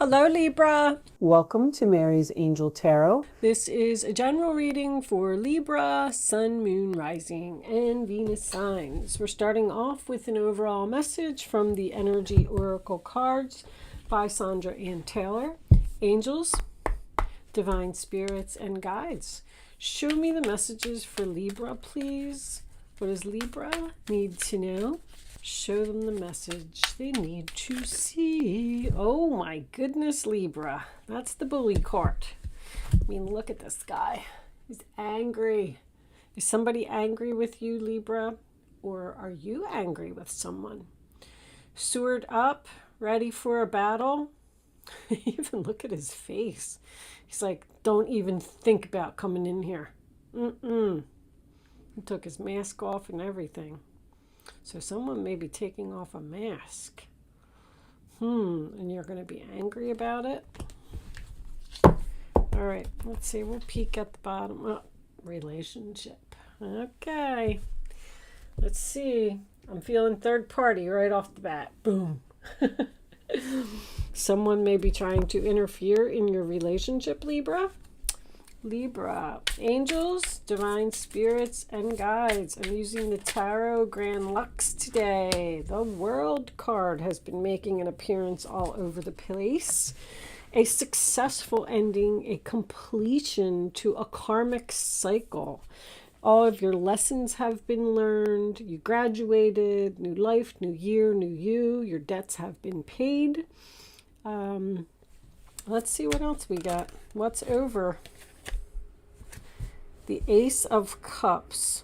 Hello Libra! Welcome to Mary's Angel Tarot. This is a general reading for Libra, Sun, Moon, Rising, and Venus signs. We're starting off with an overall message from the Energy Oracle cards by Sandra Ann Taylor. Angels, Divine Spirits, and Guides. Show me the messages for Libra, please. What does Libra need to know? Show them the message they need to see. Oh my goodness, Libra. That's the bully card. I mean, look at this guy. He's angry. Is somebody angry with you, Libra? Or are you angry with someone? Sword up, ready for a battle. Even look at his face. He's like, don't even think about coming in here. He took his mask off and everything. So someone may be taking off a mask. And you're going to be angry about it? All right, let's see. We'll peek at the bottom. Oh, relationship. Okay. Let's see. I'm feeling third party right off the bat. Boom. Someone may be trying to interfere in your relationship, Libra. Libra, angels, divine spirits, and guides. I'm using the Tarot Grand Lux today. The World card has been making an appearance all over the place. A successful ending, a completion to a karmic cycle. All of your lessons have been learned. You graduated, new life, new year, new you. Your debts have been paid. Let's see what else we got. What's over? The Ace of Cups.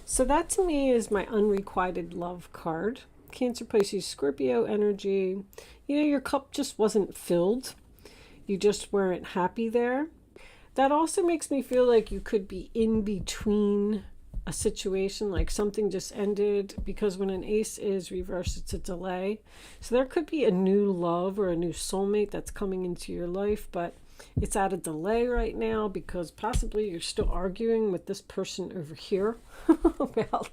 So that to me is my unrequited love card. Cancer, Pisces, Scorpio energy. You know, your cup just wasn't filled. You just weren't happy there. That also makes me feel like you could be in between a situation, like something just ended, because when an ace is reversed, it's a delay. So there could be a new love or a new soulmate that's coming into your life, but it's at a delay right now because possibly you're still arguing with this person over here about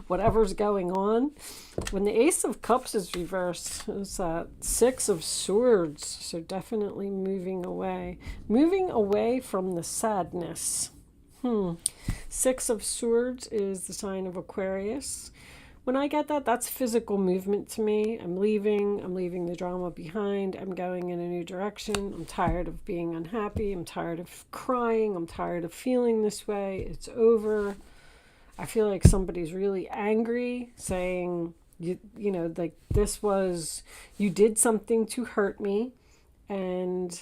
whatever's going on. When the Ace of Cups is reversed, it's Six of Swords. So definitely moving away from the sadness. Six of Swords is the sign of Aquarius. When I get that, that's physical movement to me. I'm leaving the drama behind. I'm going in a new direction. I'm tired of being unhappy. I'm tired of crying. I'm tired of feeling this way. It's over. I feel like somebody's really angry, saying, you know, like you did something to hurt me. And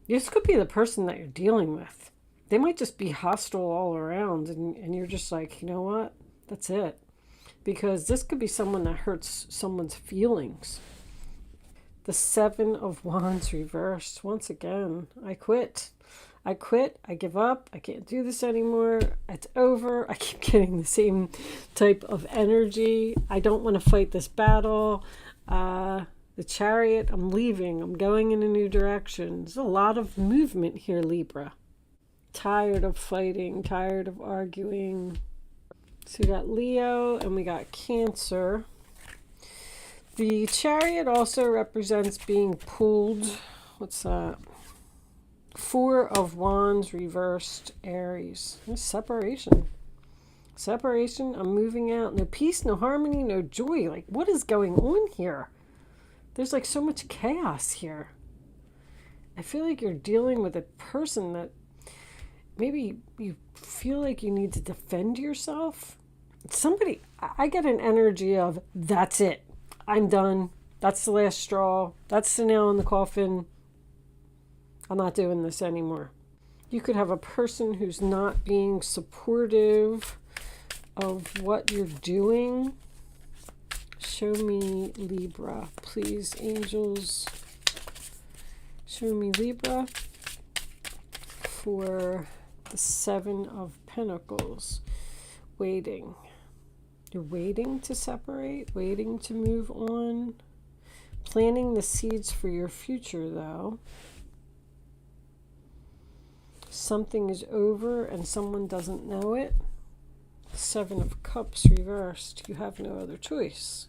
this could be the person that you're dealing with. They might just be hostile all around. And you're just like, you know what? That's it. Because this could be someone that hurts someone's feelings. The Seven of Wands reversed. Once again, I quit. I give up. I can't do this anymore. It's over. I keep getting the same type of energy. I don't want to fight this battle. The Chariot, I'm leaving. I'm going in a new direction. There's a lot of movement here, Libra. Tired of fighting. Tired of arguing. So we got Leo and we got Cancer. The Chariot also represents being pulled. What's that? Four of Wands reversed, Aries. Separation. I'm moving out. No peace, no harmony, no joy. Like, what is going on here? There's like so much chaos here. I feel like you're dealing with a person that maybe you feel like you need to defend yourself. Somebody, I get an energy of, that's it. I'm done. That's the last straw. That's the nail in the coffin. I'm not doing this anymore. You could have a person who's not being supportive of what you're doing. Show me Libra, please, angels. Show me Libra for the Seven of Pentacles. Waiting. You're waiting to separate, waiting to move on. Planting the seeds for your future, though. Something is over and someone doesn't know it. Seven of Cups reversed. You have no other choice.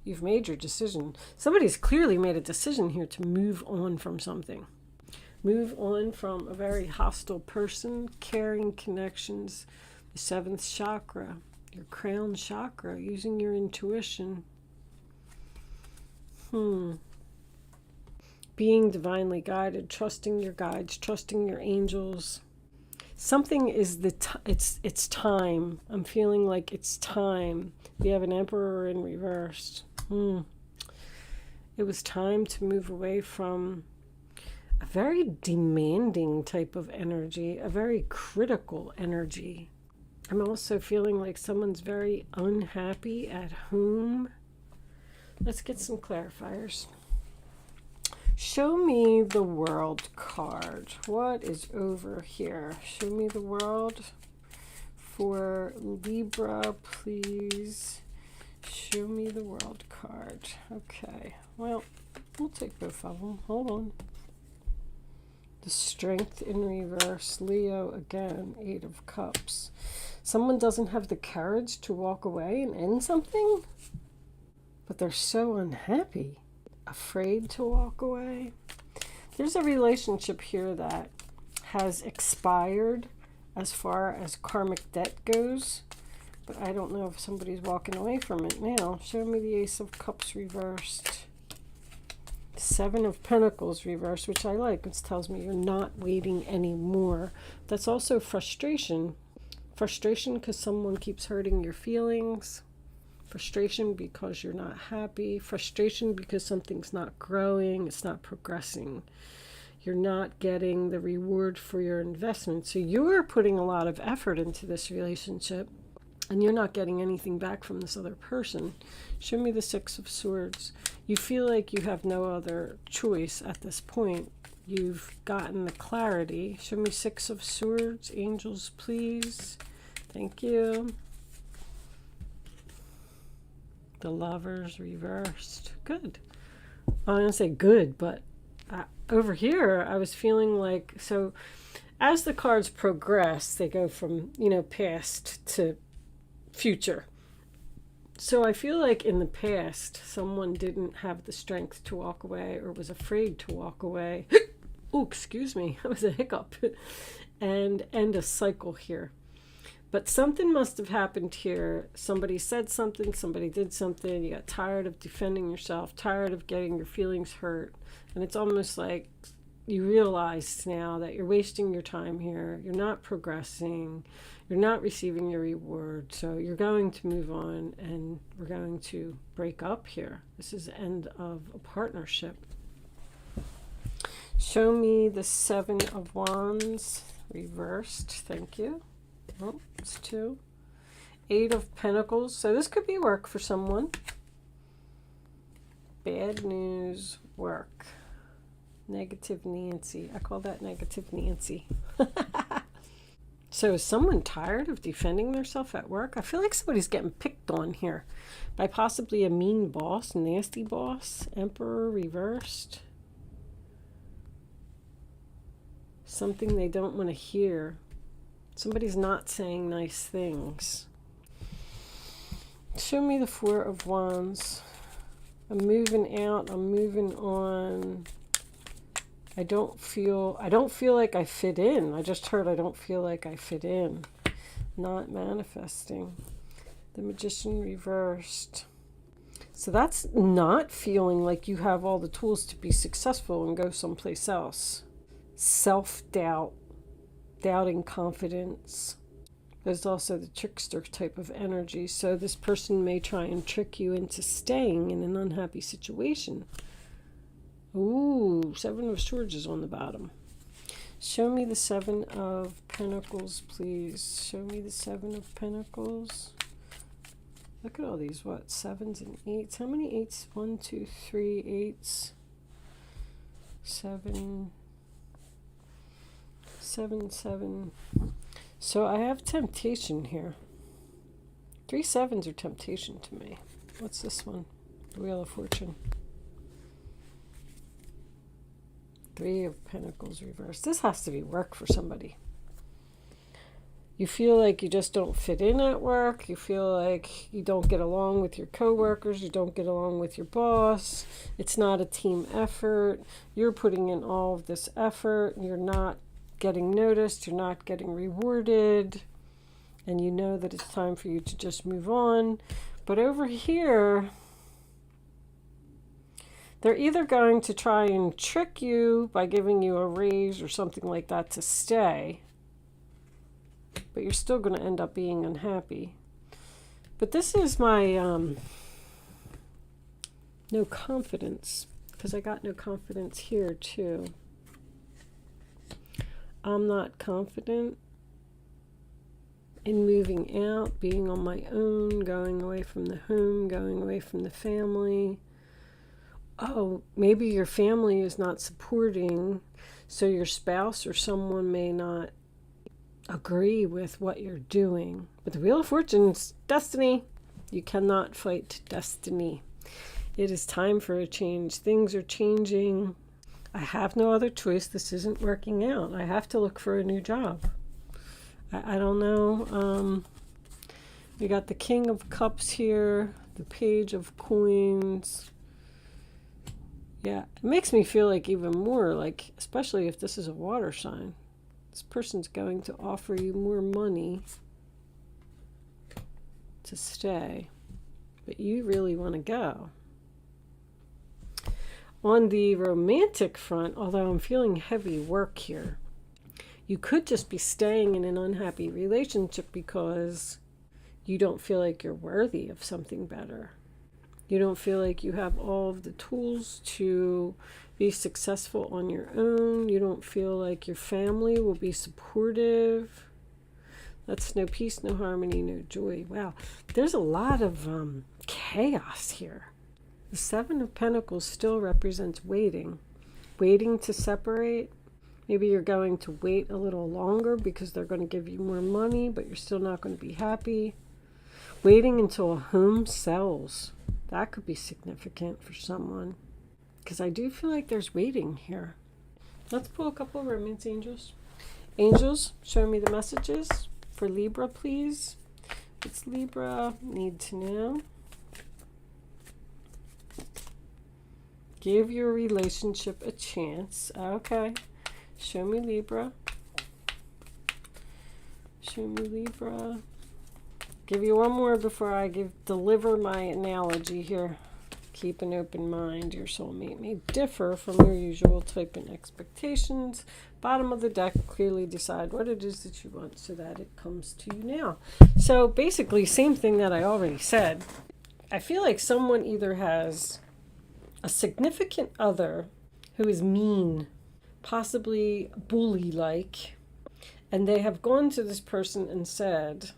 You've made your decision. Somebody's clearly made a decision here to move on from something. Move on from a very hostile person, carrying connections. The 7th chakra, your crown chakra, using your intuition. Being divinely guided, trusting your guides, trusting your angels. Something is it's time. I'm feeling like it's time. We have an Emperor in reverse. It was time to move away from a very demanding type of energy, a very critical energy. I'm also feeling like someone's very unhappy at home. Let's get some clarifiers. Show me the World card. What is over here? Show me the World for Libra, please. Show me the World card. Okay, well, we'll take both of them. Hold on. The Strength in reverse. Leo again. 8 of Cups. Someone doesn't have the courage to walk away and end something, but they're so unhappy, afraid to walk away. There's a relationship here that has expired as far as karmic debt goes, but I don't know if somebody's walking away from it now. Show me the Ace of Cups reversed. 7 of Pentacles reversed, which I like. It tells me you're not waiting anymore. That's also frustration. Frustration because someone keeps hurting your feelings. Frustration because you're not happy. Frustration because something's not growing. It's not progressing. You're not getting the reward for your investment. So you're putting a lot of effort into this relationship, and you're not getting anything back from this other person. Show me the 6 of Swords. You feel like you have no other choice at this point. You've gotten the clarity. Show me 6 of Swords. Angels, please. Thank you. The Lovers reversed. Good. I'm going to say good, but over here I was feeling like, so as the cards progress, they go from, past to future. So I feel like in the past, someone didn't have the strength to walk away or was afraid to walk away. Oh, excuse me. That was a hiccup. And end a cycle here. But something must have happened here. Somebody said something, somebody did something. You got tired of defending yourself, tired of getting your feelings hurt. And it's almost like you realize now that you're wasting your time here. You're not progressing. You're not receiving your reward. So you're going to move on, and we're going to break up here. This is the end of a partnership. Show me the 7 of Wands reversed. Thank you. Oh, it's 2. 8 of Pentacles. So this could be work for someone. Bad news, work. Negative Nancy. I call that Negative Nancy. So is someone tired of defending themselves at work? I feel like somebody's getting picked on here by possibly a mean boss, nasty boss. Emperor reversed. Something they don't want to hear. Somebody's not saying nice things. Show me the 4 of Wands. I'm moving out. I'm moving on. I don't feel like I fit in. I just heard I don't feel like I fit in. Not manifesting. The Magician reversed. So that's not feeling like you have all the tools to be successful and go someplace else. Self-doubt. Doubting confidence. There's also the trickster type of energy. So this person may try and trick you into staying in an unhappy situation. Ooh, 7 of Swords is on the bottom. Show me the 7 of Pentacles, please. Show me the 7 of Pentacles. Look at all these, what, 7s and 8s? How many 8s? 1, 2, 3 8s. 7. 7, 7. So I have temptation here. 3 7s are temptation to me. What's this one? The Wheel of Fortune. 3 of Pentacles reversed. This has to be work for somebody. You feel like you just don't fit in at work. You feel like you don't get along with your coworkers. You don't get along with your boss. It's not a team effort. You're putting in all of this effort. You're not getting noticed. You're not getting rewarded. And you know that it's time for you to just move on. But over here, they're either going to try and trick you by giving you a raise or something like that to stay, but you're still going to end up being unhappy. But this is my no confidence, because I got no confidence here too. I'm not confident in moving out, being on my own, going away from the home, going away from the family. Oh, maybe your family is not supporting, so your spouse or someone may not agree with what you're doing. But the Wheel of Fortune's destiny. You cannot fight destiny. It is time for a change. Things are changing. I have no other choice. This isn't working out. I have to look for a new job. I don't know. We got the King of Cups here, the Page of Coins. Yeah, it makes me feel like even more, like, especially if this is a water sign, this person's going to offer you more money to stay, but you really want to go. On the romantic front, although I'm feeling heavy work here, you could just be staying in an unhappy relationship because you don't feel like you're worthy of something better. You don't feel like you have all of the tools to be successful on your own. You don't feel like your family will be supportive. That's no peace, no harmony, no joy. Wow, there's a lot of chaos here. The Seven of Pentacles still represents waiting. Waiting to separate. Maybe you're going to wait a little longer because they're going to give you more money, but you're still not going to be happy. Waiting until a home sells. That could be significant for someone, because I do feel like there's waiting here. Let's pull a couple of romance angels. Angels, show me the messages for Libra, please. What's Libra need to know? Give your relationship a chance. Okay. Show me Libra. Show me Libra. Give you one more before I deliver my analogy here. Keep an open mind. Your soulmate may differ from your usual type and expectations. Bottom of the deck, clearly decide what it is that you want so that it comes to you now. So basically, same thing that I already said. I feel like someone either has a significant other who is mean, possibly bully-like, and they have gone to this person and said,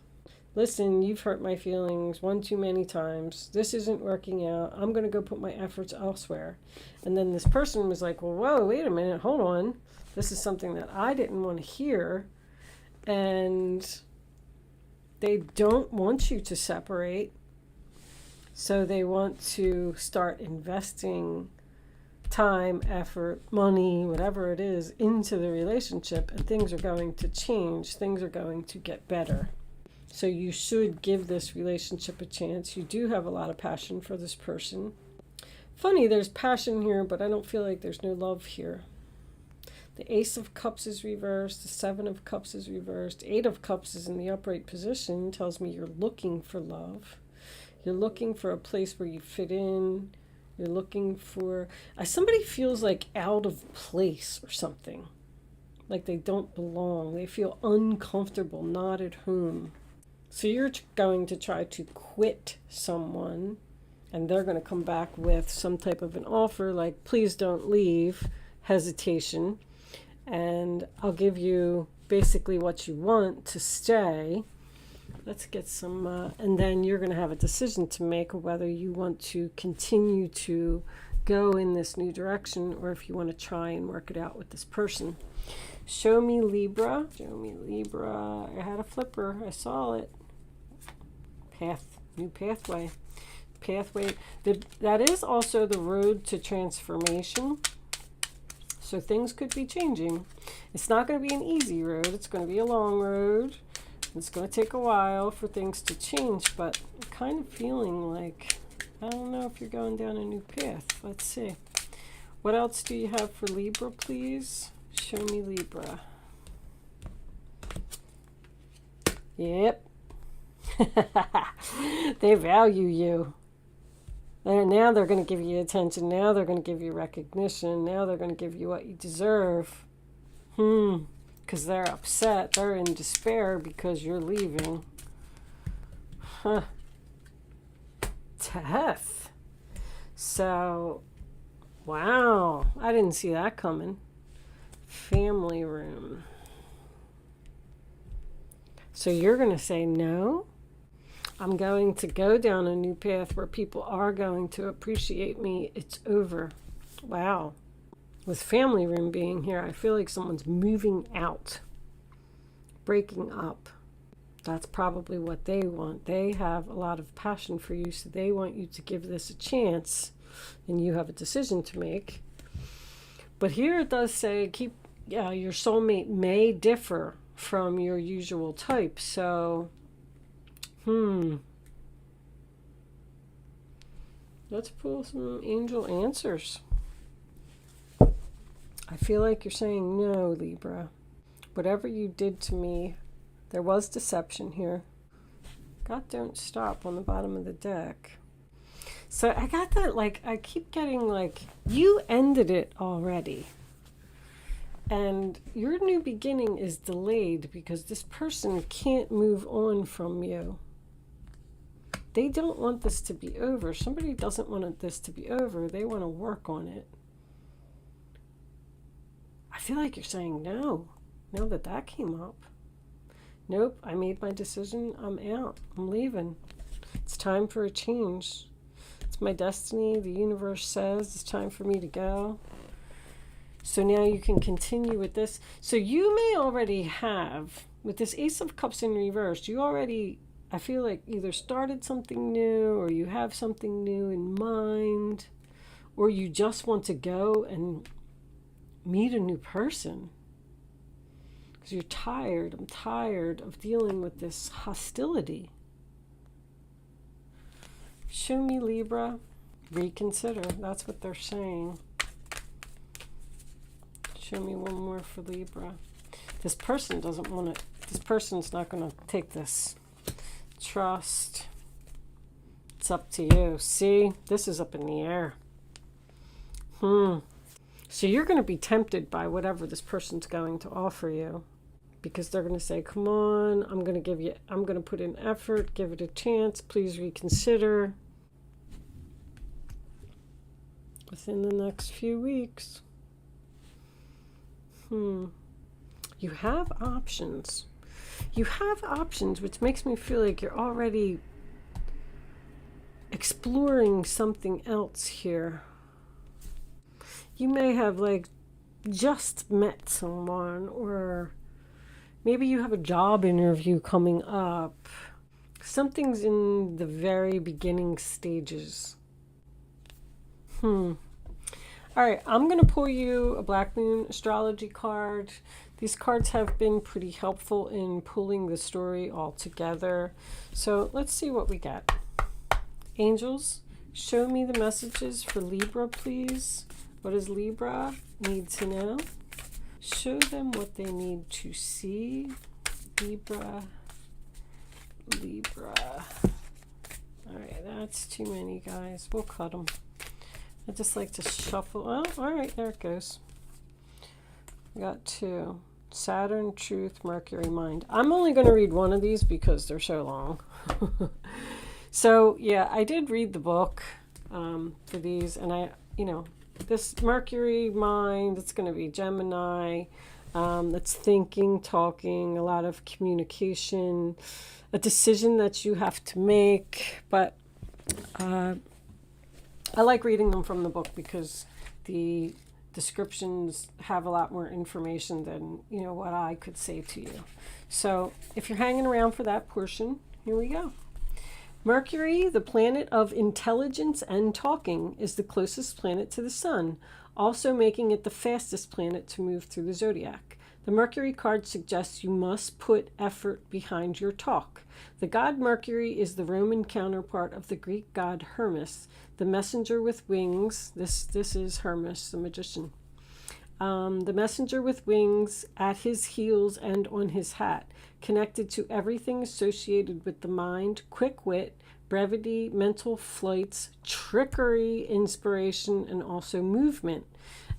listen, you've hurt my feelings one too many times. This isn't working out. I'm going to go put my efforts elsewhere. And then this person was like, well, whoa, wait a minute. Hold on. This is something that I didn't want to hear. And they don't want you to separate. So they want to start investing time, effort, money, whatever it is, into the relationship. And things are going to change. Things are going to get better. So you should give this relationship a chance. You do have a lot of passion for this person. Funny, there's passion here, but I don't feel like there's no love here. The Ace of Cups is reversed. The Seven of Cups is reversed. Eight of Cups is in the upright position. Tells me you're looking for love. You're looking for a place where you fit in. You're looking for... somebody feels like out of place or something. Like they don't belong. They feel uncomfortable, not at home. So you're going to try to quit someone, and they're going to come back with some type of an offer like, please don't leave, hesitation, and I'll give you basically what you want to stay. Let's get some, and then you're going to have a decision to make whether you want to continue to go in this new direction or if you want to try and work it out with this person. Show me Libra. Show me Libra. I had a flipper. I saw it. New pathway. That is also the road to transformation. So things could be changing. It's not going to be an easy road. It's going to be a long road. It's going to take a while for things to change, but I'm kind of feeling like, I don't know if you're going down a new path. Let's see. What else do you have for Libra, please? Show me Libra. Yep. They value you. Now they're going to give you attention. Now they're going to give you recognition. Now they're going to give you what you deserve. Because they're upset. They're in despair because you're leaving. Huh. Death. So, wow. I didn't see that coming. Family room. So you're going to say no? I'm going to go down a new path where people are going to appreciate me. It's over. Wow. With family room being here, I feel like someone's moving out, breaking up. That's probably what they want. They have a lot of passion for you, so they want you to give this a chance, and you have a decision to make. But here it does say your soulmate may differ from your usual type. So, let's pull some angel answers. I feel like you're saying no, Libra. Whatever you did to me, there was deception here. God don't stop on the bottom of the deck. So I got that, like, I keep getting like, you ended it already. And your new beginning is delayed because this person can't move on from you. They don't want this to be over. Somebody doesn't want this to be over. They want to work on it. I feel like you're saying no, now that that came up. Nope, I made my decision. I'm out. I'm leaving. It's time for a change. It's my destiny. The universe says it's time for me to go. So now you can continue with this. So you may already have, with this Ace of Cups in reverse, you already, I feel like, either started something new, or you have something new in mind, or you just want to go and meet a new person. Because you're tired. I'm tired of dealing with this hostility. Show me Libra. Reconsider. That's what they're saying. Show me one more for Libra. This person doesn't want to, this person's not going to take this. Trust. It's up to you. See, this is up in the air. So you're going to be tempted by whatever this person's going to offer you. Because they're going to say, come on, I'm going to put in effort, give it a chance, please reconsider. Within the next few weeks. You have options. You have options, which makes me feel like you're already exploring something else here. You may have like just met someone, or maybe you have a job interview coming up. Something's in the very beginning stages. All right, I'm going to pull you a Black Moon astrology card. These cards have been pretty helpful in pulling the story all together. So let's see what we get. Angels, show me the messages for Libra, please. What does Libra need to know? Show them what they need to see. Libra. All right, that's too many, guys. We'll cut them. I just like to shuffle. Oh, all right, there it goes. We got two. Saturn, Truth, Mercury, Mind. I'm only going to read one of these because they're so long. So, yeah, I did read the book for these. And this Mercury, Mind, it's going to be Gemini. That's thinking, talking, a lot of communication, a decision that you have to make. But I like reading them from the book because the descriptions have a lot more information than, what I could say to you. So if you're hanging around for that portion, here we go. Mercury, the planet of intelligence and talking, is the closest planet to the sun, also making it the fastest planet to move through the zodiac. The Mercury card suggests you must put effort behind your talk. The god Mercury is the Roman counterpart of the Greek god Hermes, the messenger with wings. This is Hermes, the magician. The messenger with wings at his heels and on his hat, connected to everything associated with the mind, quick wit, brevity, mental flights, trickery, inspiration, and also movement,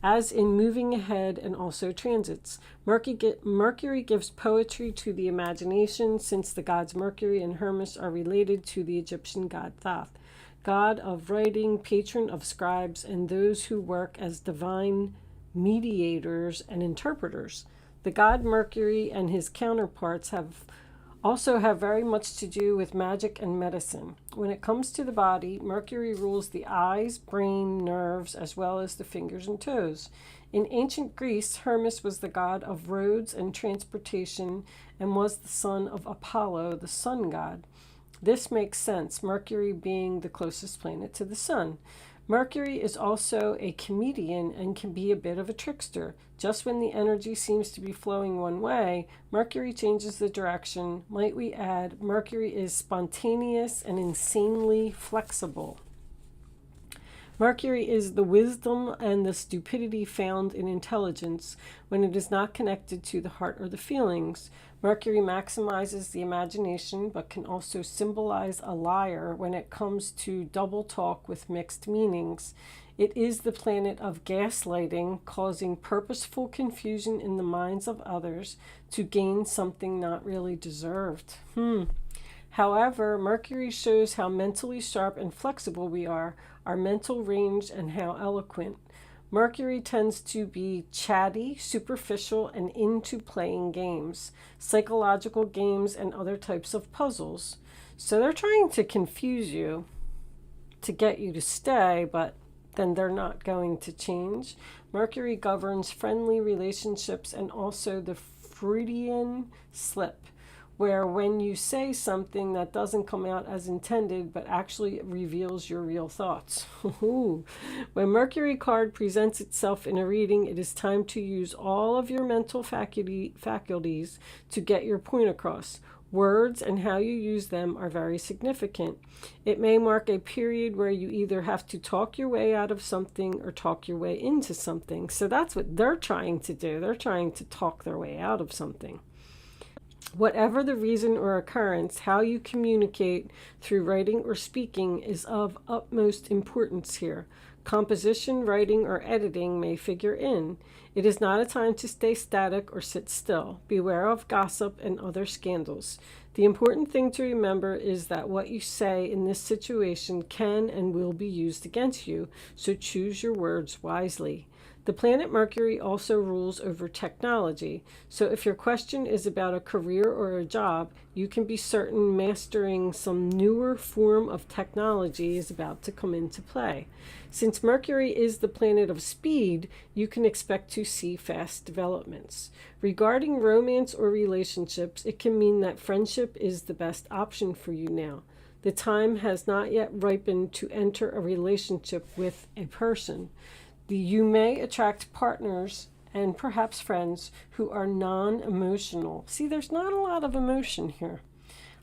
as in moving ahead and also transits. Mercury gives poetry to the imagination, since the gods Mercury and Hermes are related to the Egyptian god Thoth, god of writing, patron of scribes, and those who work as divine mediators and interpreters. The god Mercury and his counterparts also have very much to do with magic and medicine. When it comes to the body, Mercury rules the eyes, brain, nerves, as well as the fingers and toes. In ancient Greece, Hermes was the god of roads and transportation and was the son of Apollo, the sun god. This makes sense, Mercury being the closest planet to the sun. Mercury is also a comedian and can be a bit of a trickster. Just when the energy seems to be flowing one way, Mercury changes the direction. Might we add, Mercury is spontaneous and insanely flexible. Mercury is the wisdom and the stupidity found in intelligence when it is not connected to the heart or the feelings. Mercury maximizes the imagination, but can also symbolize a liar when it comes to double talk with mixed meanings. It is the planet of gaslighting, causing purposeful confusion in the minds of others to gain something not really deserved. However, Mercury shows how mentally sharp and flexible we are, our mental range, and how eloquent. Mercury tends to be chatty, superficial, and into playing games, psychological games, and other types of puzzles. So they're trying to confuse you to get you to stay, but then they're not going to change. Mercury governs friendly relationships and also the Freudian slip, where when you say something that doesn't come out as intended, but actually reveals your real thoughts. When Mercury card presents itself in a reading, it is time to use all of your mental faculties to get your point across. Words and how you use them are very significant. It may mark a period where you either have to talk your way out of something or talk your way into something. So that's what they're trying to do. They're trying to talk their way out of something. Whatever the reason or occurrence, how you communicate through writing or speaking is of utmost importance here. Composition, writing, or editing may figure in. It is not a time to stay static or sit still. Beware of gossip and other scandals. The important thing to remember is that what you say in this situation can and will be used against you, so choose your words wisely. The planet Mercury also rules over technology, so if your question is about a career or a job, you can be certain mastering some newer form of technology is about to come into play. Since Mercury is the planet of speed, you can expect to see fast developments. Regarding romance or relationships, it can mean that friendship is the best option for you now. The time has not yet ripened to enter a relationship with a person. You may attract partners and perhaps friends who are non-emotional. See, there's not a lot of emotion here.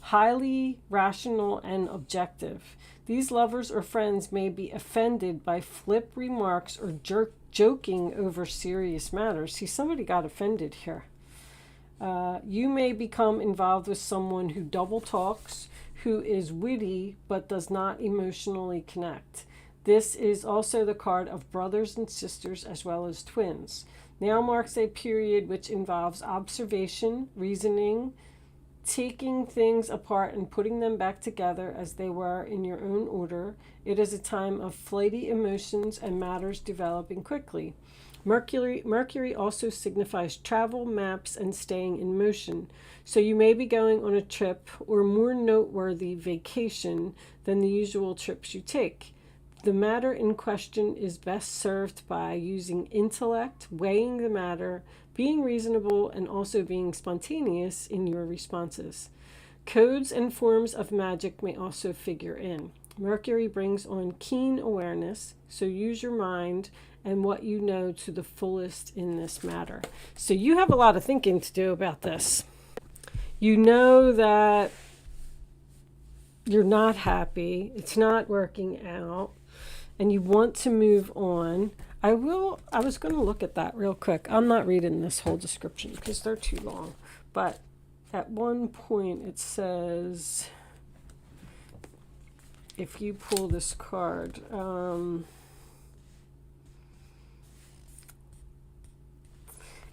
Highly rational and objective. These lovers or friends may be offended by flip remarks or joking over serious matters. See, somebody got offended here. You may become involved with someone who double talks, who is witty but does not emotionally connect. This is also the card of brothers and sisters as well as twins. Now marks a period which involves observation, reasoning, taking things apart and putting them back together as they were in your own order. It is a time of flighty emotions and matters developing quickly. Mercury also signifies travel, maps, and staying in motion. So you may be going on a trip or more noteworthy vacation than the usual trips you take. The matter in question is best served by using intellect, weighing the matter, being reasonable, and also being spontaneous in your responses. Codes and forms of magic may also figure in. Mercury brings on keen awareness, so use your mind and what you know to the fullest in this matter. So you have a lot of thinking to do about this. You know that you're not happy, it's not working out, and you want to move on. I was going to look at that real quick. I'm not reading this whole description because they're too long. But at one point it says, if you pull this card,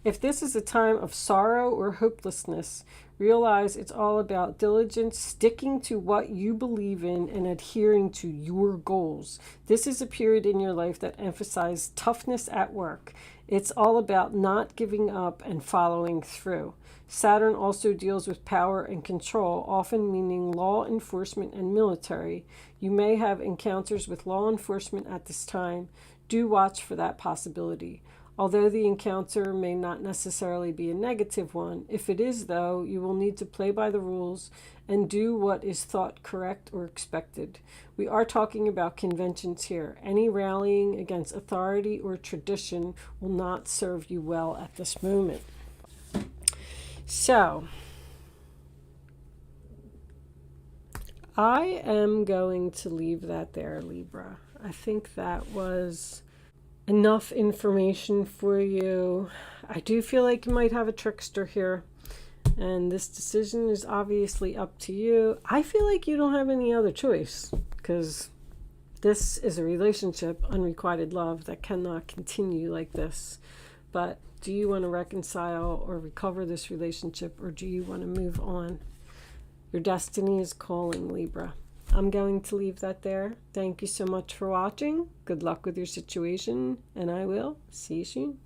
if this is a time of sorrow or hopelessness, realize it's all about diligence, sticking to what you believe in, and adhering to your goals. This is a period in your life that emphasizes toughness at work. It's all about not giving up and following through. Saturn also deals with power and control, often meaning law enforcement and military. You may have encounters with law enforcement at this time. Do watch for that possibility. Although the encounter may not necessarily be a negative one, if it is, though, you will need to play by the rules and do what is thought correct or expected. We are talking about conventions here. Any rallying against authority or tradition will not serve you well at this moment. So, I am going to leave that there, Libra. I think that was enough information for you. I do feel like you might have a trickster here, and this decision is obviously up to you. I feel like you don't have any other choice, because this is a relationship, unrequited love, that cannot continue like this. But do you want to reconcile or recover this relationship, or do you want to move on? Your destiny is calling, Libra. I'm going to leave that there. Thank you so much for watching. Good luck with your situation, and I will see you soon.